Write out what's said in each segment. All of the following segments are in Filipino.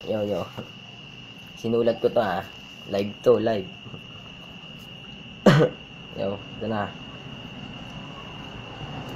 Yo. Sinulat ko to ha. Live to, live. Yo, ito na.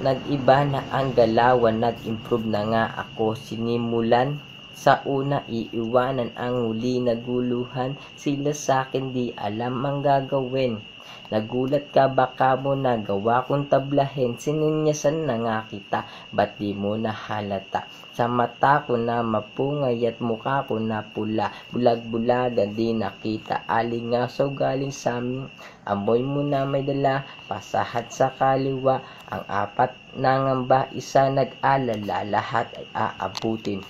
Nag-iba na ang galawan, nag-improve na nga ako. Sinimulan sa una, iiwanan ang huli, naguluhan sila sa'kin, di alam ang gagawin. Nagulat ka baka mo nagawa kong tablahin, sininyasan na nga kita, ba't di mo nahalata? Sa mata ko na mapungay at mukha ko na pula, bulag-bulagan di nakita, alingasaw galing sa'min, amoy mo na may dala, pasahat sa kaliwa, ang apat na ngamba, isa nag-alala, lahat ay aabutin.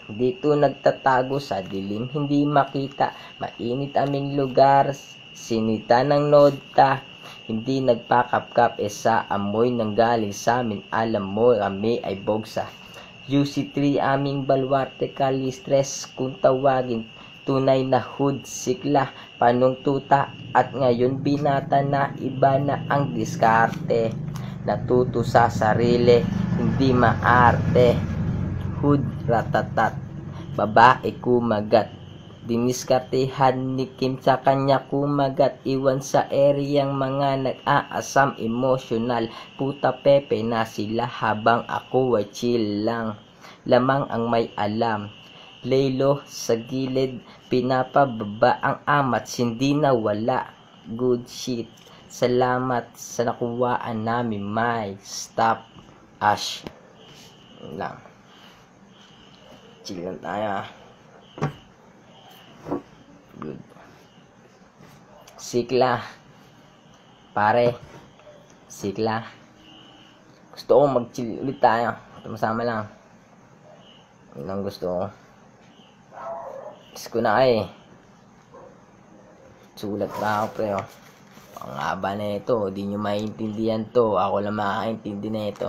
Dito nagtatago sa dilim, hindi makita, mainit aming lugar, sinita ng nodta, hindi nagpakapkap, sa amoy nang galing sa amin, alam mo kami ay bogsa. UC3 aming balwarte, kalistress kung tawagin, tunay na hood, sikla, panong tuta, at ngayon binata na, iba na ang diskarte, natuto sa sarili, hindi maarte, hood ratatat, babae kumagat, diniskartehan ni Kim sa kanya kumagat, iwan sa ereyang mga nag-aasam, emosyonal, puta pepe na sila habang ako ay chill lang, lamang ang may alam, laylo sa gilid, pinapababa ang amats, hindi nawala, good shit, salamat sa nakuwaan namin, may stop ash lang, chill lang tayo. Good. Sikla. Pare. Sikla. Gusto ko mag-chill ulit tayo. Tumasama lang. Yun ang gusto ko. Gusto ko na Sulat pa ako pre. Ang haba na ito. Di nyo maintindihan to. Ako lang makakaintindi na ito.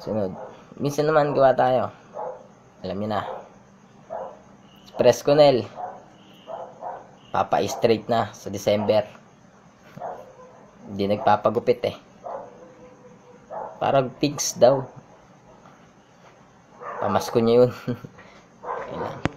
Sunod. Minsan naman gawa tayo. Alam nyo na. Presko Nel, papa-straight na sa December. Hindi nagpapagupit Parang pigs daw. Pamasko niya yun. Kailan.